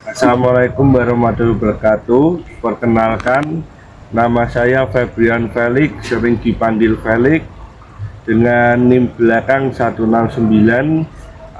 Assalamualaikum warahmatullahi wabarakatuh. Perkenalkan, nama saya Febrian Felix, sering dipanggil Felix, dengan NIM belakang 169.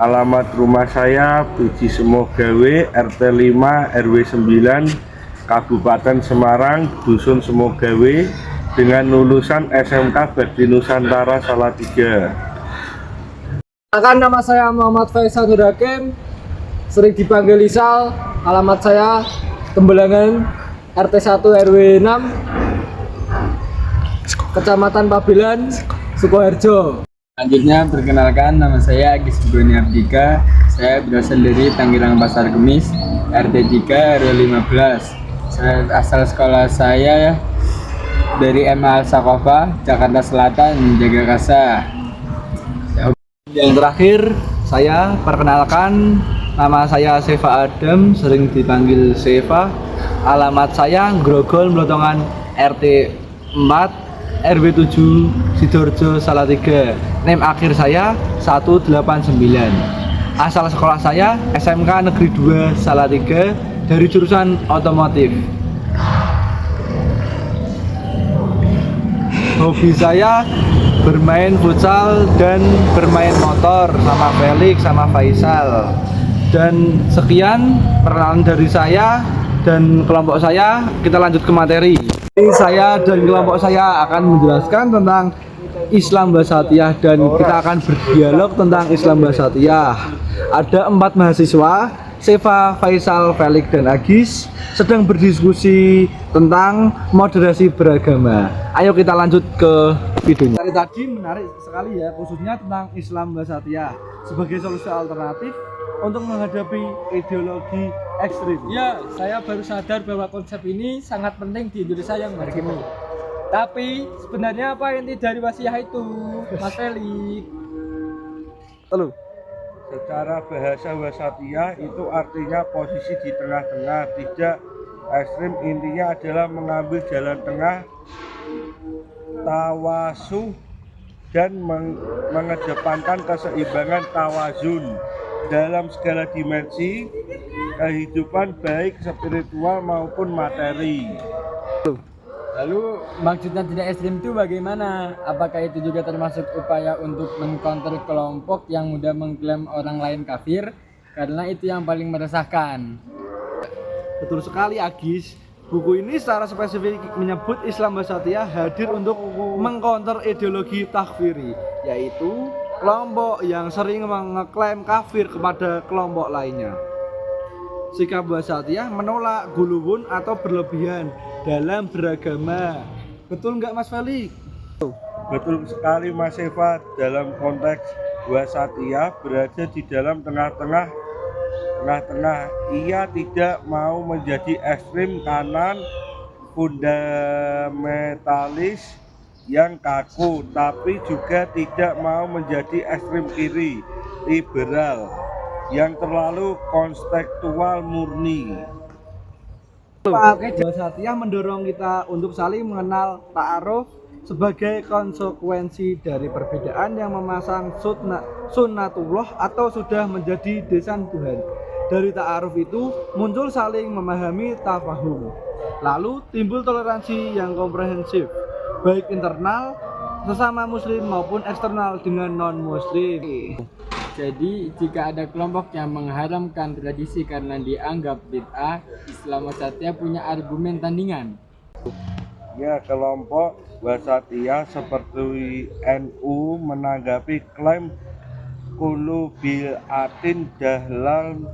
Alamat rumah saya Puji Semogawe, RT 5 RW 9, Kabupaten Semarang, Dusun Semogawe, dengan lulusan SMK Bakti Nusantara Salatiga. Nama saya Muhammad Faisal Nur Hakim, sering dipanggil Isal. Alamat saya Tembelangan, RT 1 RW 6, Kecamatan Pabelan, Sukoharjo. Selanjutnya perkenalkan, nama saya Agis Buni Abdika. Saya berasal dari Tanggerang Pasar Kemis, RT 3 RW 15. Asal sekolah saya dari MA Al-Sakofa, Jakarta Selatan, Jagakarsa. Yang terakhir, saya perkenalkan, nama saya Seva Adam, sering dipanggil Seva. Alamat saya Grogol Mlotongan, RT 4 RW 7, Sidoarjo Salatiga. NIM akhir saya 189. Asal sekolah saya SMK Negeri 2 Salatiga, dari jurusan otomotif. Hobi saya bermain futsal dan bermain motor sama Felix sama Faisal. Dan sekian perkenalan dari saya dan kelompok saya. Kita lanjut ke materi. Saya dan kelompok saya akan menjelaskan tentang Islam Wasatiyah dan kita akan berdialog tentang Islam Wasatiyah. Ada 4 mahasiswa, Seva, Faisal, Felix, dan Agis, sedang berdiskusi tentang moderasi beragama. Ayo kita lanjut ke videonya. Dari tadi menarik sekali ya, khususnya tentang Islam Wasatiyah sebagai solusi alternatif untuk menghadapi ideologi ekstrim. Ya, saya baru sadar bahwa konsep ini sangat penting di Indonesia yang maju. Tapi sebenarnya apa inti dari wasiah itu, Mas Felix? Lalu, Secara bahasa wasatiyah itu artinya posisi di tengah-tengah, tidak ekstrim. Intinya adalah mengambil jalan tengah, tawasuh, dan mengedepankan keseimbangan tawazun dalam segala dimensi kehidupan, baik spiritual maupun materi. Lalu maksudnya tidak ekstrim itu bagaimana? Apakah itu juga termasuk upaya untuk mengcounter kelompok yang mudah mengklaim orang lain kafir? Karena itu yang paling meresahkan. betul sekali Agis. Buku ini secara spesifik menyebut Islam Wasatiyah hadir untuk mengcounter ideologi takfiri, yaitu kelompok yang sering mengeklaim kafir kepada kelompok lainnya. Sikap Wasatiyah menolak guluwun atau berlebihan dalam beragama. Betul nggak Mas Felix? Betul sekali Mas Eva, dalam konteks wasatiyah berada di dalam tengah-tengah. Ia tidak mau menjadi ekstrim kanan fundamentalis yang kaku, tapi juga tidak mau menjadi ekstrim kiri liberal yang terlalu konstekstual murni. Wasatiyah mendorong kita untuk saling mengenal ta'aruf sebagai konsekuensi dari perbedaan yang memasang sunnatullah atau sudah menjadi desain Tuhan. Dari ta'aruf itu muncul saling memahami tafahum. Lalu timbul toleransi yang komprehensif, baik internal sesama muslim maupun eksternal dengan non-muslim. Jadi jika ada kelompok yang mengharamkan tradisi karena dianggap bid'ah, Islam Wasatiyah punya argumen tandingan. Ya, kelompok wasatiyah seperti NU menanggapi klaim kullu bid'atin dahlalatun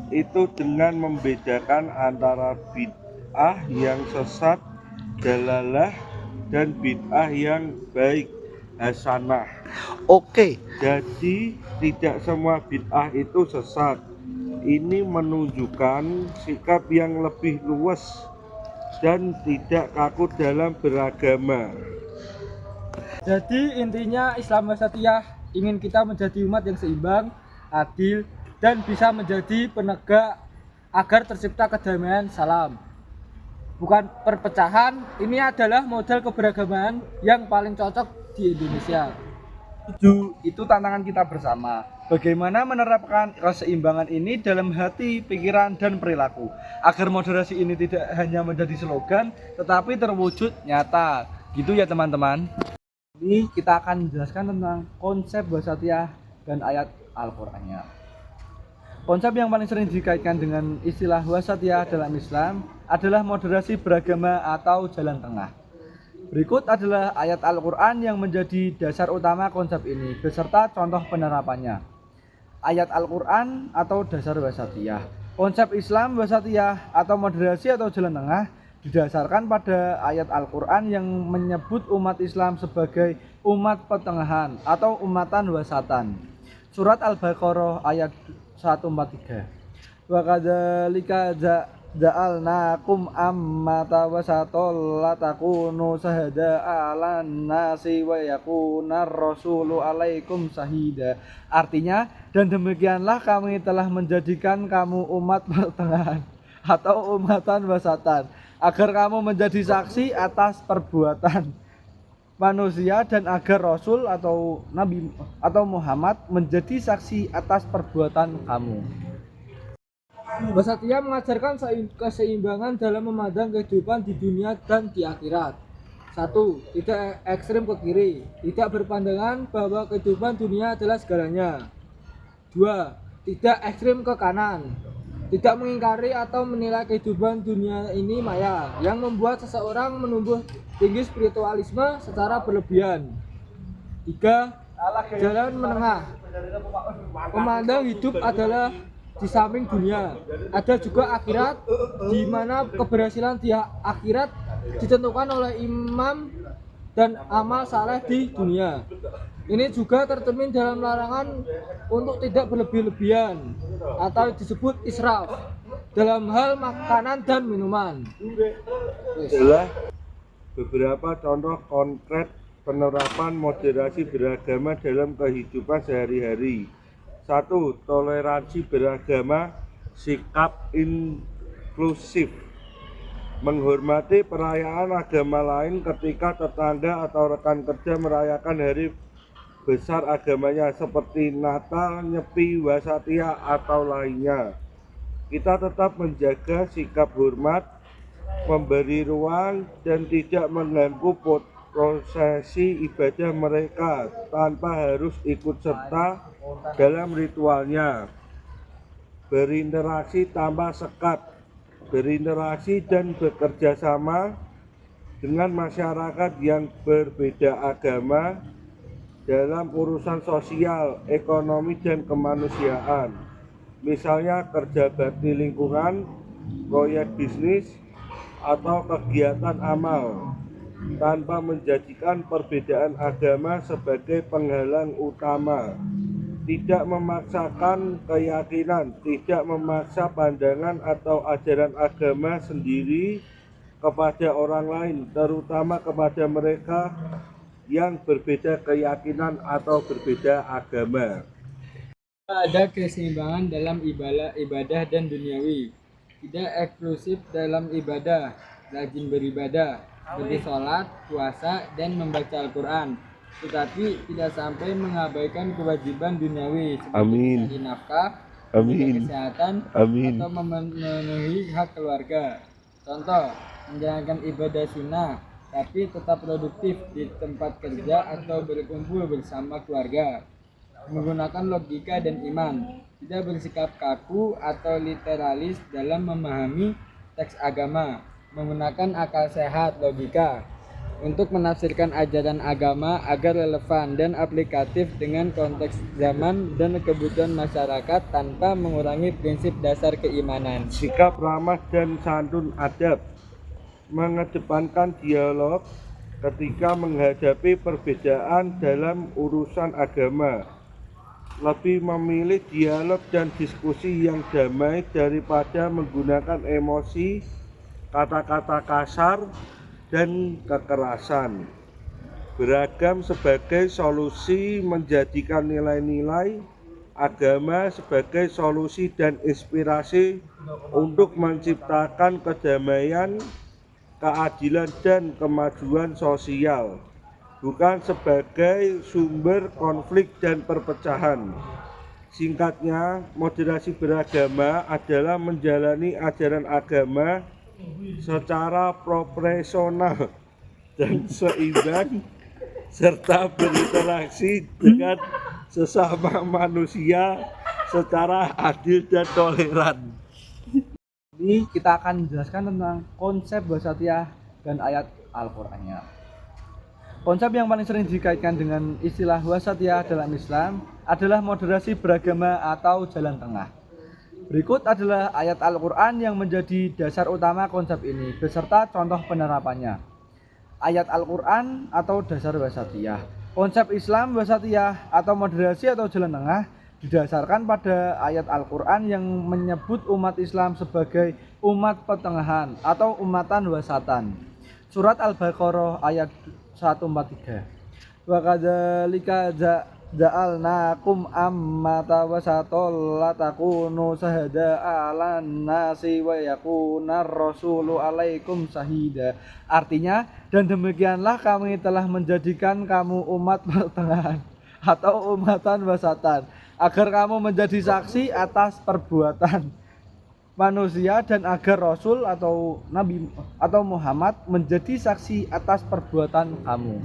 itu dengan membedakan antara bid'ah yang sesat dalalah dan bid'ah yang baik hasanah. Oke. Jadi tidak semua bid'ah itu sesat. Ini menunjukkan sikap yang lebih luas dan tidak kaku dalam beragama. Jadi intinya Islam Wasatiyah ingin kita menjadi umat yang seimbang, adil, dan bisa menjadi penegak agar tercipta kedamaian. Salam. Bukan perpecahan, ini adalah model keberagaman yang paling cocok di Indonesia. Itu tantangan kita bersama. Bagaimana menerapkan keseimbangan ini dalam hati, pikiran, dan perilaku agar moderasi ini tidak hanya menjadi slogan tetapi terwujud nyata. Gitu ya teman-teman. Ini kita akan menjelaskan tentang konsep wasatiyah dan ayat Al-Qur'annya. Konsep yang paling sering dikaitkan dengan istilah wasatiyah dalam Islam adalah moderasi beragama atau jalan tengah. Berikut adalah ayat Al-Quran yang menjadi dasar utama konsep ini, beserta contoh penerapannya. Ayat Al-Quran atau dasar wasatiyah. Konsep Islam wasatiyah atau moderasi atau jalan tengah didasarkan pada ayat Al-Quran yang menyebut umat Islam sebagai umat pertengahan atau umatan wasatan. Surat Al-Baqarah ayat 143. Wa kadzalika ja'alnakum ammata wasatol latakunu sahada 'alan nasi wa yakunar rasulu 'alaikum sahida. Artinya, dan demikianlah kami telah menjadikan kamu umat pertengahan atau umatan wasatan agar kamu menjadi saksi atas perbuatan manusia dan agar Rasul atau Nabi atau Muhammad menjadi saksi atas perbuatan kamu. Wasatiyah mengajarkan keseimbangan dalam memandang kehidupan di dunia dan di akhirat. 1. Tidak ekstrim ke kiri, tidak berpandangan bahwa kehidupan dunia adalah segalanya. 2. Tidak ekstrim ke kanan, tidak mengingkari atau menilai kehidupan dunia ini maya yang membuat seseorang menumbuh tinggi spiritualisme secara berlebihan. 3. Jalan menengah, memandang hidup adalah di samping dunia, ada juga akhirat, di mana keberhasilan di akhirat ditentukan oleh imam dan amal saleh di dunia. Ini juga tercermin dalam larangan untuk tidak berlebih-lebihan atau disebut israf dalam hal makanan dan minuman. Adalah beberapa contoh konkret penerapan moderasi beragama dalam kehidupan sehari-hari. 1. Toleransi beragama, sikap inklusif, menghormati perayaan agama lain ketika tetangga atau rekan kerja merayakan hari besar agamanya seperti Natal, Nyepi, Wasatiyah atau lainnya. Kita tetap menjaga sikap hormat, memberi ruang dan tidak mengganggu prosesi ibadah mereka tanpa harus ikut serta dalam ritualnya. Berinteraksi tanpa sekat, berinteraksi dan bekerja sama dengan masyarakat yang berbeda agama dalam urusan sosial, ekonomi dan kemanusiaan. Misalnya kerja bakti lingkungan, proyek bisnis atau kegiatan amal, tanpa menjadikan perbedaan agama sebagai penghalang utama. Tidak memaksakan keyakinan, tidak memaksa pandangan atau ajaran agama sendiri kepada orang lain, terutama kepada mereka yang berbeda keyakinan atau berbeda agama. Ada keseimbangan dalam ibadah dan duniawi. Tidak eksklusif dalam ibadah, rajin beribadah, seperti sholat, puasa, dan membaca Al-Quran, tetapi tidak sampai mengabaikan kewajiban duniawi seperti mencari nafkah, menjaga kesehatan, atau memenuhi hak keluarga. Contoh, menjalankan ibadah sunnah tapi tetap produktif di tempat kerja atau berkumpul bersama keluarga, menggunakan logika dan iman, tidak bersikap kaku atau literalis dalam memahami teks agama, menggunakan akal sehat logika untuk menafsirkan ajaran agama agar relevan dan aplikatif dengan konteks zaman dan kebutuhan masyarakat tanpa mengurangi prinsip dasar keimanan. Sikap ramah dan santun adab, mengedepankan dialog ketika menghadapi perbedaan dalam urusan agama, lebih memilih dialog dan diskusi yang damai daripada menggunakan emosi, kata-kata kasar, dan kekerasan. Beragam sebagai solusi, menjadikan nilai-nilai agama sebagai solusi dan inspirasi untuk menciptakan kedamaian, keadilan dan kemajuan sosial, bukan sebagai sumber konflik dan perpecahan. Singkatnya, moderasi beragama adalah menjalani ajaran agama secara proporsional dan seimbang serta berinteraksi dengan sesama manusia secara adil dan toleran. Ini kita akan menjelaskan tentang konsep wasatiyah dan ayat Al-Qur'annya. Konsep yang paling sering dikaitkan dengan istilah wasatiyah dalam Islam adalah moderasi beragama atau jalan tengah. Berikut adalah ayat Al-Qur'an yang menjadi dasar utama konsep ini beserta contoh penerapannya. Ayat Al-Qur'an atau dasar wasatiyah. Konsep Islam wasatiyah atau moderasi atau jalan tengah didasarkan pada ayat Al-Qur'an yang menyebut umat Islam sebagai umat pertengahan atau umatan wasatan. Surat Al-Baqarah ayat 143. Wa kadzalika ja'alnakum ammatan wasatan latakunu syahada 'alan nasi wa yakunar rasulu 'alaikum syahida. Artinya, dan demikianlah kami telah menjadikan kamu umat pertengahan atau umatan wasatan agar kamu menjadi saksi atas perbuatan manusia dan agar Rasul atau Nabi atau Muhammad menjadi saksi atas perbuatan kamu.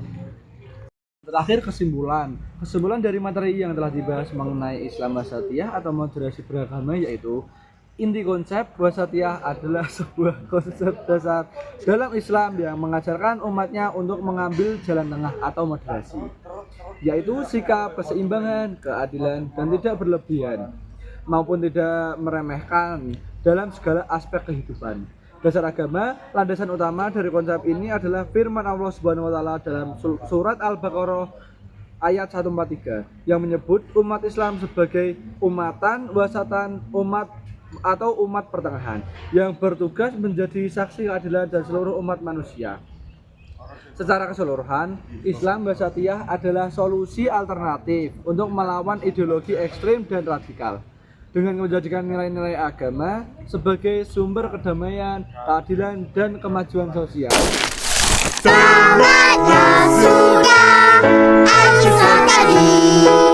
Terakhir kesimpulan dari materi yang telah dibahas mengenai Islam wasatiyah atau moderasi beragama yaitu inti konsep wasatiyah adalah sebuah konsep dasar dalam Islam yang mengajarkan umatnya untuk mengambil jalan tengah atau moderasi, yaitu sikap keseimbangan, keadilan, dan tidak berlebihan maupun tidak meremehkan dalam segala aspek kehidupan. Dasar agama, landasan utama dari konsep ini adalah firman Allah Subhanahu wa taala dalam surat Al-Baqarah ayat 143 yang menyebut umat Islam sebagai umatan wasatan, umat atau umat pertengahan yang bertugas menjadi saksi keadilan dan seluruh umat manusia. Secara keseluruhan, Islam wasatiyah adalah solusi alternatif untuk melawan ideologi ekstrim dan radikal, dengan menjadikan nilai-nilai agama sebagai sumber kedamaian, keadilan, dan kemajuan sosial. Sahabatnya sudah, aku tadi.